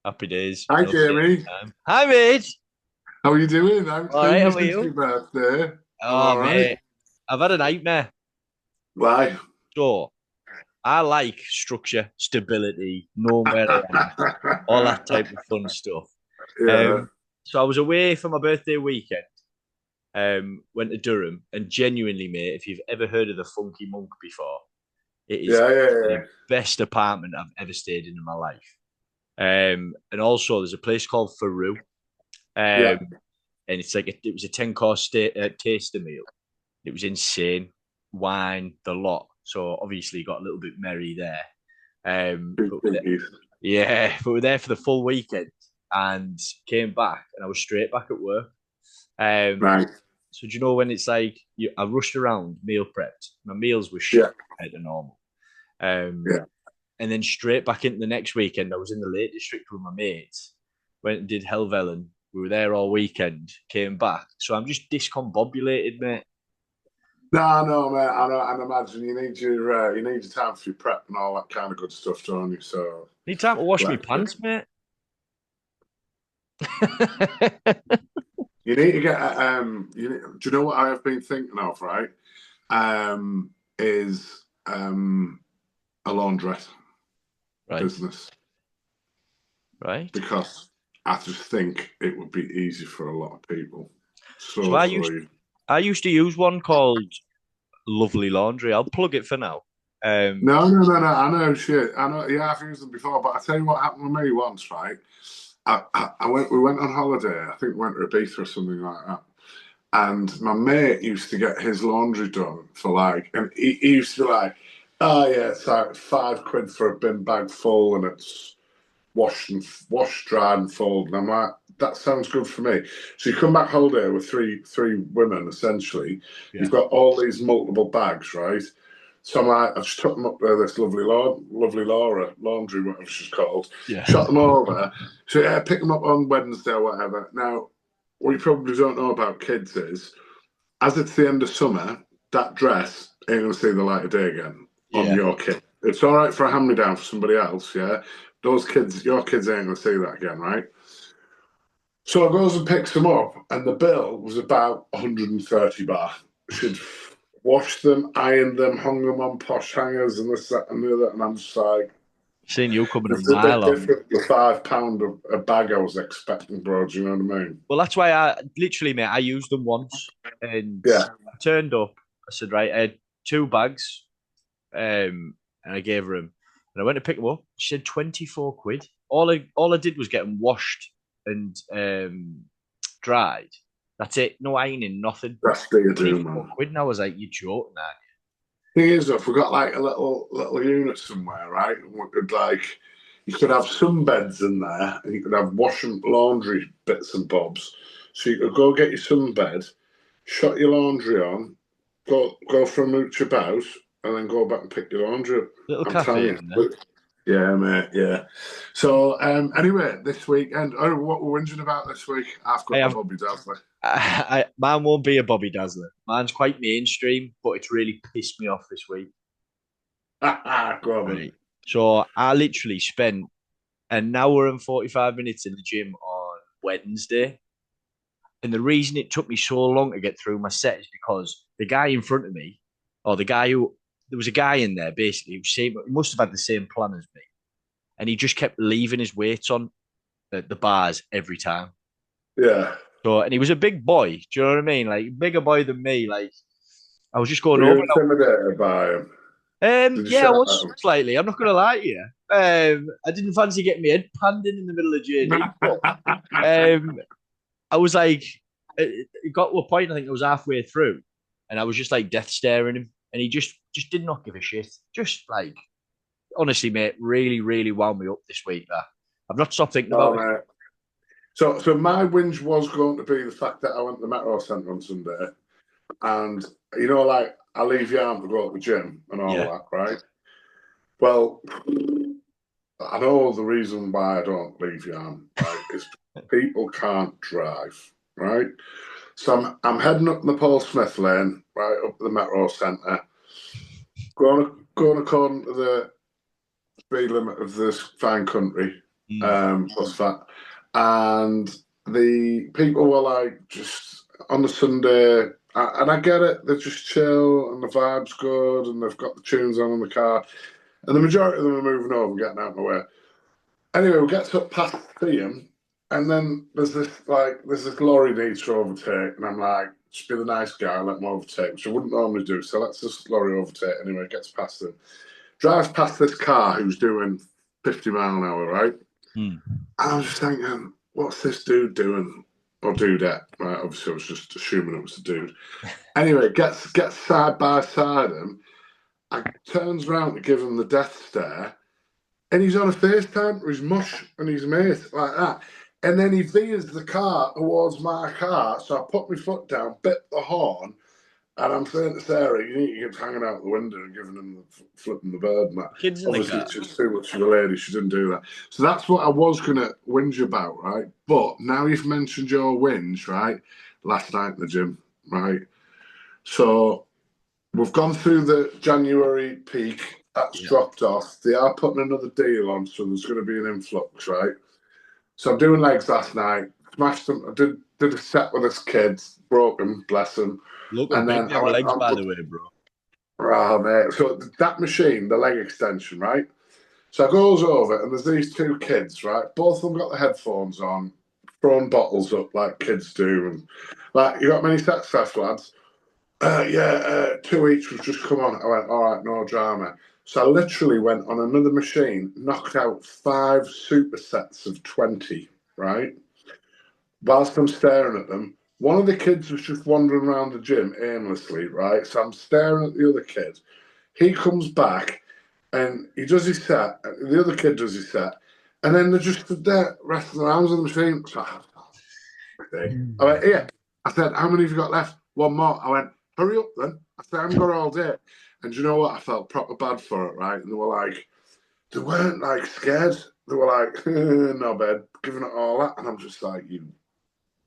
Happy days. Hi, Love the Jamie. time. Hi, mate. How are you doing? I haven't All right, seen you how are since you? your birthday. I'm Oh, all right. mate. I've had a nightmare. Why? So, I like structure, stability, knowing where I am, all that type of fun stuff. Yeah, Um, so I was away for my birthday weekend. Went to Durham, and genuinely, mate, if you've ever heard of the Funky Monk before, it is yeah, yeah, the yeah. best apartment I've ever stayed in my life. And also, there's a place called Faru. Yeah. Um, and it's like it was a 10 course taster meal. It was insane, wine, the lot. So obviously got a little bit merry there. Two pinkies. But we're there for the full weekend and came back, and I was straight back at work. Um, Right. so do you know when it's like I rushed around, meal prepped. My meals were shit Yeah, compared to normal. Um, yeah. and then straight back into the next weekend, I was in the Lake District with my mates. Went and did Helvellyn. We were there all weekend. Came back, so I'm just discombobulated, mate. No, no, mate. I know. I imagine you need your time for your prep and all that kind of good stuff, don't you? So, Need time to wash my like, pants, mate. you need to get. Do you know what I have been thinking of? Right. Is a laundrette Right, business. right. Because I just think it would be easy for a lot of people. So So easy. I used to use one called Lovely Laundry. I'll plug it for now. Um, No, no, no, no. I know shit. I know. Yeah, I've used them before, but I tell you what happened with me once, right? I went. We went on holiday. I think we went to Ibiza or something like that. And my mate used to get his laundry done for like, and he used to be like, "Oh yeah, it's like £5 for a bin bag full, and it's washed, dried, and folded." And I'm like, that sounds good for me. So you come back holiday with three women essentially. You've yeah, got all these multiple bags, right? So I'm like, I just took them up there, this lovely Laura laundry, whatever she's called. yeah. Shot them over. So yeah, pick them up on Wednesday or whatever. Now, what you probably don't know about kids is, as it's the end of summer, that dress ain't gonna see the light of day again on Yeah. your kid. It's all right for a hand me down for somebody else, yeah. Those kids, your kids ain't gonna see that again, right? So I goes and picks them up, and the bill was about 130 baht. She'd washed them, ironed them, hung them on posh hangers, and this, that, and the other. And I'm just like, Seen you coming a it's a bit mile off. different. The £5 a bag I was expecting, bro. Do you know what I mean? Well, that's why I literally, mate, I used them once and Yeah, I turned up. I said, right, I had 2 bags, and I gave her them. And I went to pick them up. She said 24 quid. All I did was get them washed and dried. That's it. No ironing, nothing. that's the you do, 24 man. quid. And I was like, you're joking, that. Thing is, if we got like a little unit somewhere, right? And we could like, you could have some beds in there, and you could have wash and laundry bits and bobs. So you could go get your sunbed, shut your laundry on, go for a mooch about, and then go back and pick your laundry up. Little I'm cafe telling in there. you. Yeah, mate. Yeah. So anyway, this weekend, oh, what we're whinging about this week? I've I got my have. Bobby Dazzler. Mine won't be a Bobby Dazzler. Mine's quite mainstream, but it's really pissed me off this week. Go on, man. Right. So I literally spent an hour and 45 minutes in the gym on Wednesday. And the reason it took me so long to get through my set is because the guy in front of me, or there was a guy in there basically he must have had the same plan as me. And he just kept leaving his weights on the bars every time. Yeah. So, and he was a big boy. Do you know what I mean? Like, bigger boy than me. Like, I was just going Were you over. intimidated by him? Did you Yeah, I shout at was him? slightly. I'm not going to lie to you. I didn't fancy getting my head panned in the middle of JD, but um, I was like, it got to a point. I think it was halfway through, and I was just like death staring him, and he just did not give a shit. Just like honestly, mate, really, really wound me up this week. That I've not stopped thinking Oh, about it. mate. So my whinge was going to be the fact that I went to the Metro Centre on Sunday, and like I leave Yarm to go to the gym and all Yeah, that, right? Well, I know the reason why I don't leave Yarm, right, is people can't drive, right? So I'm heading up the Paul Smith lane, right up to the Metro Centre, going according to the speed limit of this fine country. Mm. Plus that. And the people were like, just on the Sunday, and I get it, they're just chill and the vibe's good and they've got the tunes on in the car. And the majority of them are moving over, getting out of the way. Anyway, we get up past Theam, and then there's this lorry needs to overtake, and I'm like, just be the nice guy, let him overtake, which I wouldn't normally do. So let's just lorry overtake anyway. Gets past him, drives past this car who's doing 50 mile an hour, right? Mm. And I was just thinking, what's this dude doing? Or dudette, right? Obviously, I was just assuming it was a dude. Anyway, gets side by side him. I turns around to give him the death stare, and he's on a FaceTime with his mush and his mate like that. And then he veers the car towards my car, so I put my foot down, bit the horn, and I'm saying to Sarah, you need to keep hanging out the window and giving him flipping the bird and that. Kids in the Obviously, car. she's too much of a lady, she didn't do that. So that's what I was going to whinge about, right? But now you've mentioned your whinge, right? Last night in the gym, right? So we've gone through the January peak. That's Yeah. dropped off. They are putting another deal on, so there's going to be an influx, right? So I'm doing legs last night. Smashed them. I did a set with this kid, broke him, bless him. Looking And big, then I them went legs, on by to the way, bro. mate. So that machine, the leg extension, right? So I goes over, and there's these two kids, right? Both of them got the headphones on, throwing bottles up like kids do, and like, you got many sets left, lads? Two each was just come on. I went, all right, no drama. So I literally went on another machine, knocked out 5 supersets of 20, right? Whilst I'm staring at them, one of the kids was just wandering around the gym aimlessly, right? So I'm staring at the other kid. He comes back and he does his set. The other kid does his set. And then they're just stood there resting their arms on the machine. So I went, here. I said, how many have you got left? One more. I went, hurry up then. I said, I haven't got it all day. And you know what? I felt proper bad for it, right? And they were like, they weren't like scared. They were like, no, bed, giving it all that. And I'm just like, you.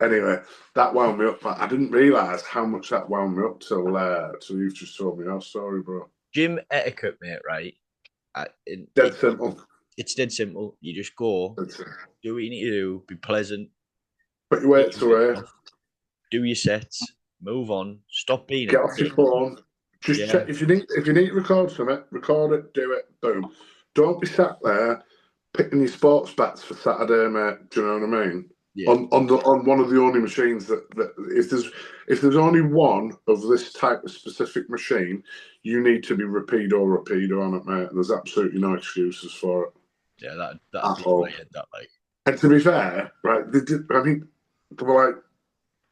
Anyway, that wound me up. But I didn't realise how much that wound me up till you've just told me your story, bro. Gym etiquette, mate, right? Dead simple. It's dead simple. You just go, do what you need to do, be pleasant, Put your take weights your weight away. off, do your sets, move on, stop being a Get off your dick. phone. Just Yeah. check if you need to record something, record it, do it, boom. Don't be sat there picking your sports bets for Saturday, mate. Do you know what I mean? Yeah. On one of the only machines that if there's only one of this type of specific machine, you need to be rapido on it, mate. There's absolutely no excuses for it Yeah, that at blows my all. head, that like. And to be fair, right, they did. I mean, they were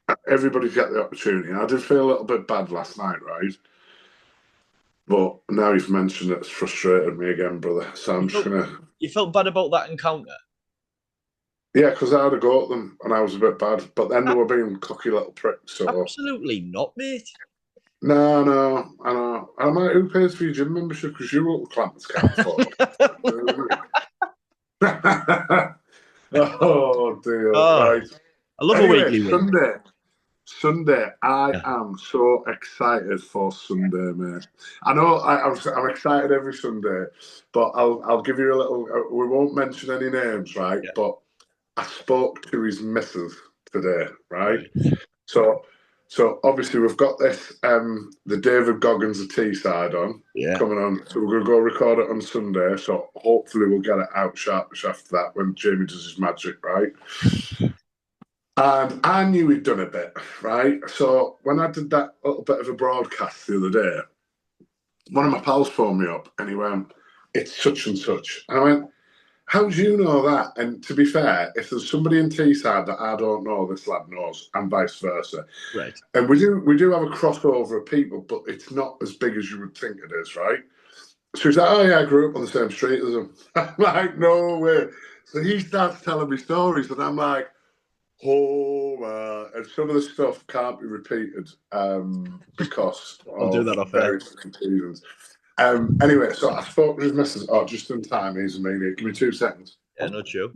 like, everybody's got the opportunity. I did feel a little bit bad last night, right? But now you've mentioned it, it's frustrated me again, brother. So I'm You just felt gonna, you felt bad about that encounter? yeah, because I had a go at them and I was a bit bad. But then they were being cocky little pricks. So Absolutely not, mate. no, I know. And I'm like, who pays for your gym membership? Because you little clampers can't afford it. Oh dear. Oh, Right. I love a Anyway, weekly win. Sunday. I Yeah. am so excited for Sunday, mate. I know I'm excited every Sunday, but I'll give you a little. We won't mention any names, right? Yeah. But I spoke to his missus today, right? Right. So so obviously we've got this the David Goggins of Teesside on Yeah. coming on. So we're gonna go record it on Sunday. So hopefully we'll get it out sharpish after that when Jamie does his magic, right? And I knew he'd done a bit, right? So when I did that little bit of a broadcast the other day, one of my pals phoned me up and he went, it's such and such. And I went, how do you know that? And to be fair, if there's somebody in Teesside that I don't know, this lad knows, and vice versa. Right. And we do have a crossover of people, but it's not as big as you would think it is, right? So he's like, oh yeah, I grew up on the same street as him. I'm like, no way. So he starts telling me stories, and I'm like, oh man. And some of the stuff can't be repeated because I'll do of that off air. various different reasons. Anyway, so I spoke to his missus. Oh, just in time, he's immediate. Give me 2 seconds. Yeah, not true.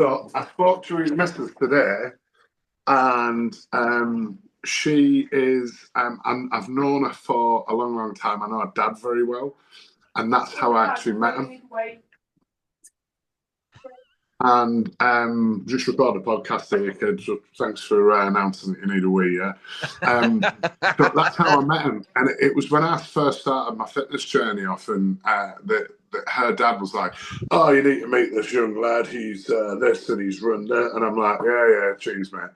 So I spoke to his missus today, and she is. And I've known her for a long, long time. I know her dad very well, and that's how I actually met him. And just recorded a podcast here, kid. So thanks for announcing that you need a wee. Yeah, so that's how I met him, and it was when I first started my fitness journey off, and that her dad was like, "Oh, you need to meet this young lad. He's this and he's run that," and I'm like, "Yeah, cheers, mate."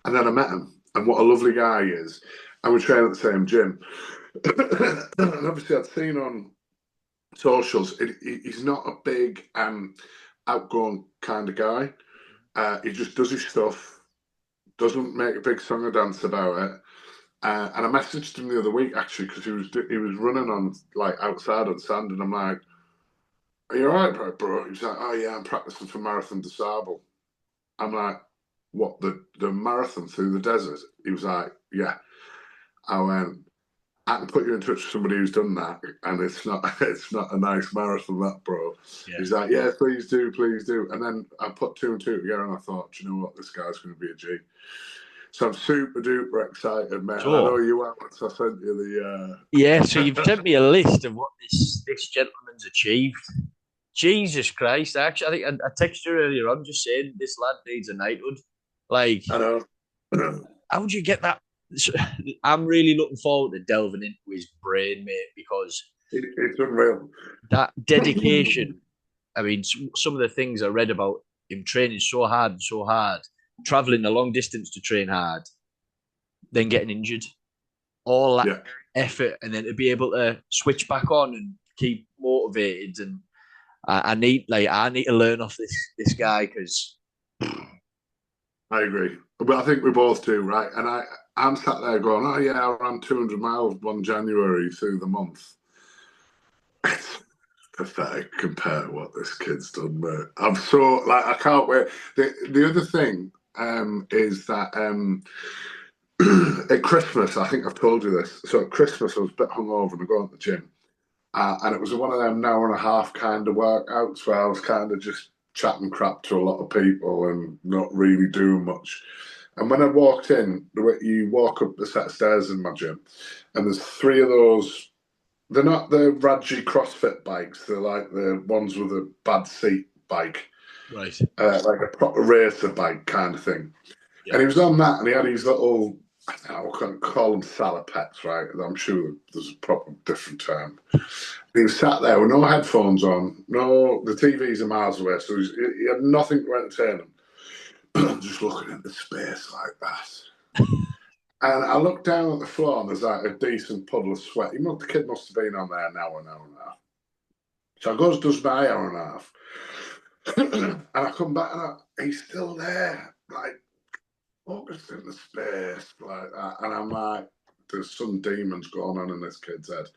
And then I met him, and what a lovely guy he is. And we train at the same gym, and obviously I'd seen on socials, he's not a big outgoing kind of guy. He just does his stuff, doesn't make a big song or dance about it. And I messaged him the other week actually because he was running on like outside on sand, and I'm like, "Are you alright, bro?" He's like, "Oh yeah, I'm practicing for Marathon des Sables." I'm like, "What, the marathon through the desert?" He was like, "Yeah." I went, "I can put you in touch with somebody who's done that, and it's not a nice marathon, that, bro." Yeah. He's like, "Yeah, please do, please do." And then I put two and two together, and I thought, "Do you know what? This guy's going to be a G." So I'm super duper excited, mate. Sure. I know you are once I sent you the. Yeah, so you've sent me a list of what this gentleman's achieved. Jesus Christ! Actually, I think I texted you earlier on just saying this lad needs a knighthood. Like, I know. How would you get that? I'm really looking forward to delving into his brain, mate, because it's unreal. That dedication. I mean, some of the things I read about him training so hard, traveling a long distance to train hard, then getting injured, all that effort, and then to be able to switch back on and keep motivated. And I need to learn off this guy because I agree. But I think we both do, right? And I'm sat there going, "Oh yeah, I ran 200 miles 1 January through the month." It's pathetic compared to what this kid's done, mate. I'm so like I can't wait. The other thing is that at Christmas, I think I've told you this. So at Christmas, I was a bit hungover and I go to the gym, and it was one of them 1.5 hour kind of workouts where I was kind of just chatting crap to a lot of people and not really doing much. And when I walked in, you walk up the set of stairs in my gym, and there's 3 of those. They're not the Radji CrossFit bikes. They're like the ones with a bad seat bike. Right. Like a proper racer bike kind of thing. Yeah. And he was on that, and he had his little, I can't call them salopettes, right? I'm sure there's a proper different term. He was sat there with no headphones on, the TV's a miles away, so he had nothing to entertain him. Just looking into space like that. And I looked down at the floor, and there's like a decent puddle of sweat. The kid must have been on there an hour and a half. So I goes, does my hour and a half. And I come back, and he's still there, like, focused into space, like that. And I'm like, there's some demons going on in this kid's head.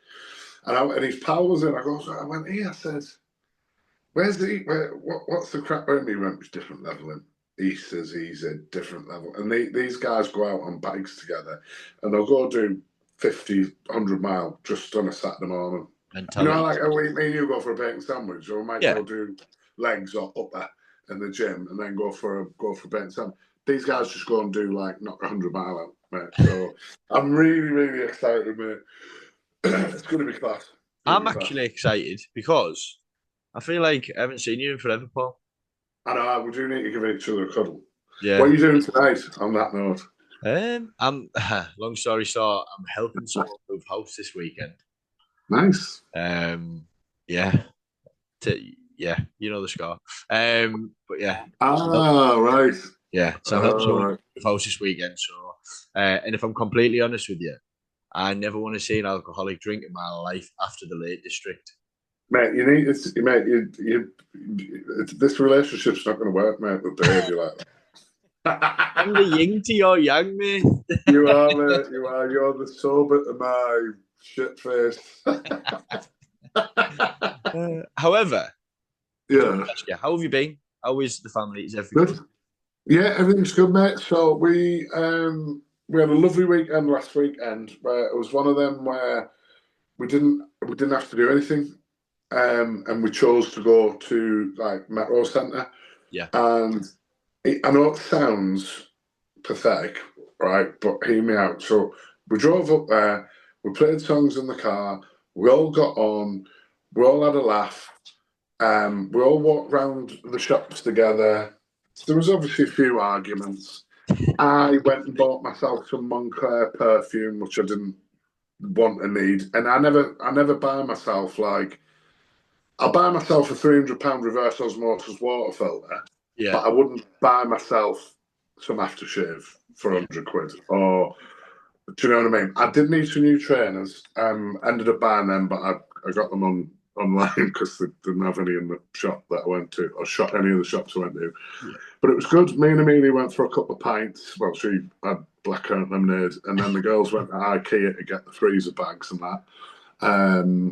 And his pal was in. I went, "Hey," I said, "Where's what's the crap?" And he went, "It's different leveling." He says he's a different level. And these guys go out on bikes together, and they'll go do 50, 100 mile just on a Saturday morning. Mentality. Like me and you go for a bacon sandwich, or we might go do legs or upper in the gym, and then go for a bacon sandwich. These guys just go and do like knock 100 mile out, mate. So I'm really, really excited, mate. It's going to be class. I'm actually excited because I feel like I haven't seen you in forever, Paul. I know, we do need to give each other a cuddle. Yeah. What are you doing tonight on that note? I'm long story short, I'm helping someone move house this weekend. Nice. Yeah. You know the score. But yeah. Right. Yeah. So I'm helping someone move house this weekend. So and if I'm completely honest with you, I never want to see an alcoholic drink in my life after the Lake District. Mate, you need it's mate. This relationship's not going to work, mate. With behaviour like that. I'm the yin to your yang, mate. You are, mate. You are. You're the sober to my shit face. However, yeah. How have you been? How is the family? Is everything good? Yeah, everything's good, mate. So we had a lovely weekend last weekend where it was one of them where we didn't have to do anything. And we chose to go to like Metro Centre. Yeah. And I know it sounds pathetic, right? But hear me out. So we drove up there, we played songs in the car, we all got on, We all had a laugh. We all walked round the shops together. There was obviously a few arguments. I went and bought myself some Moncler perfume, which I didn't want to need, and I never buy myself like I'll buy myself a £300 reverse osmosis water filter, Yeah, but I wouldn't buy myself some aftershave for yeah. £100 or do you know what I mean? I did need some new trainers. Ended up buying them, but I got them online because they didn't have any in the shop that I went to, or shop any of the shops I went to. Yeah. But it was good. Me and Amelia went for a couple of pints. Well, she had blackcurrant lemonade, and then the girls went to IKEA to get the freezer bags and that,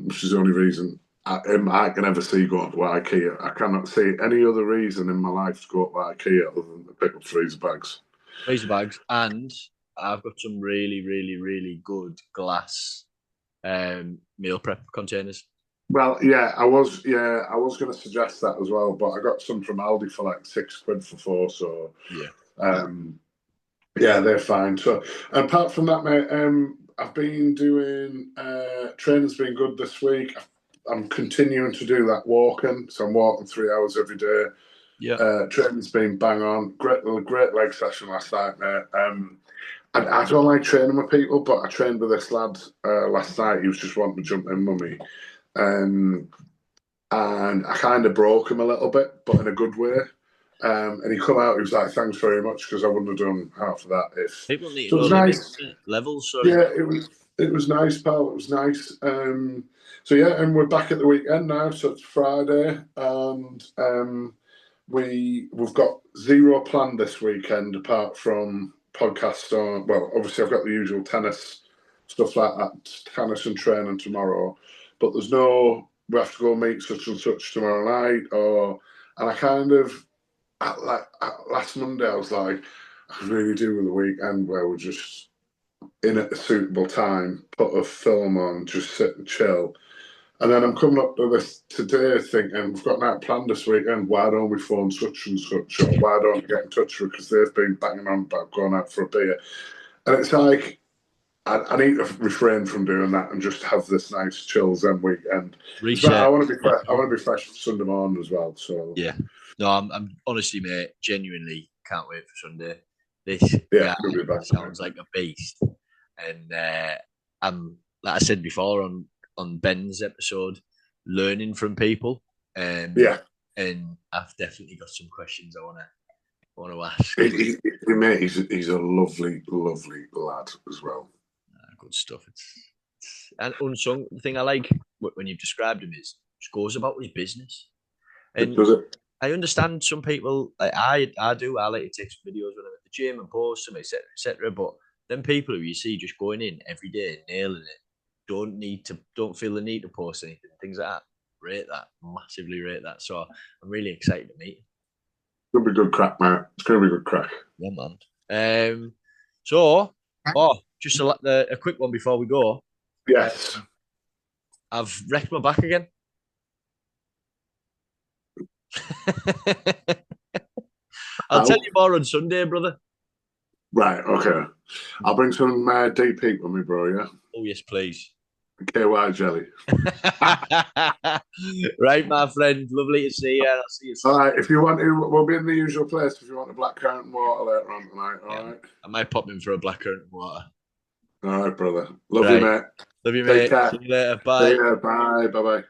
which is the only reason I can ever see going to IKEA. I cannot see any other reason in my life to go to IKEA other than to pick up freezer bags. Freezer bags, and I've got some really, really, really good glass meal prep containers. Well, yeah, I was going to suggest that as well, but I got some from Aldi for like £6 for four, so Yeah, um, yeah, they're fine. So apart from that, mate, I've been doing training's been good this week. I'm continuing to do that walking, so I'm walking 3 hours every day. yeah, Training's been bang on. Great leg session last night, mate. I don't like training with people, but I trained with this lad last night. He was just wanting to jump in with me. Um, and I kind of broke him a little bit, but in a good way. And he come out, he was like, "Thanks very much," because I wouldn't have done half of that if. people need to So it know was limits, nice. levels. Sorry. Yeah, it was nice, pal. It was nice. So yeah, and we're back at the weekend now. So it's Friday, and we've got zero planned this weekend apart from podcast. Well, obviously I've got the usual tennis stuff like that, tennis and training tomorrow, but there's no we have to go meet such and such tomorrow night, and I kind of last Monday I was like, I really do with the weekend where we're just in at a suitable time, put a film on, just sit and chill. And then I'm coming up to this today thinking, we've got a night planned this weekend, why don't we phone such and such, or why don't we get in touch with her because they've been banging on about going out for a beer. And it's like, I need to refrain from doing that and just have this nice chill Zen weekend. It's about, I Reset. want to be fresh. I want to be fresh for Sunday morning as well. So Yeah. No, I'm honestly, mate, genuinely can't wait for Sunday. This yeah, guy we'll be back. sounds like a beast, and I'm like I said before on Ben's episode, learning from people, Yeah, and I've definitely got some questions I want to ask. mate, he's a lovely, lovely lad as well. Good stuff. It's and unsung. The thing I like when you've described him is just goes about his business, It and does it. I understand some people like I do. I like to take some videos when I'm at the gym and post them, etc., etc. But then people who you see just going in every day, nailing it, don't feel the need to post anything, things like that. Rate that, massively rate that. So I'm really excited to meet him. It's gonna be good crack, mate. It's gonna be good crack. Yeah, man. So, just a quick one before we go. Yes. I've wrecked my back again. I'll tell How? you more on Sunday, brother. Right. Okay. I'll bring some deep heat with me, bro. Yeah. Oh yes, please. KY jelly. Right, my friend. Lovely to see you. I'll see you All soon. right. If you want to, we'll be in the usual place. If you want a black currant and water later on tonight. Yeah, All right. I might pop in for a black currant water. All right, brother. Love you, Right. mate. Love you, Take mate. care. See you later. See Bye. you. Bye. Bye. Bye.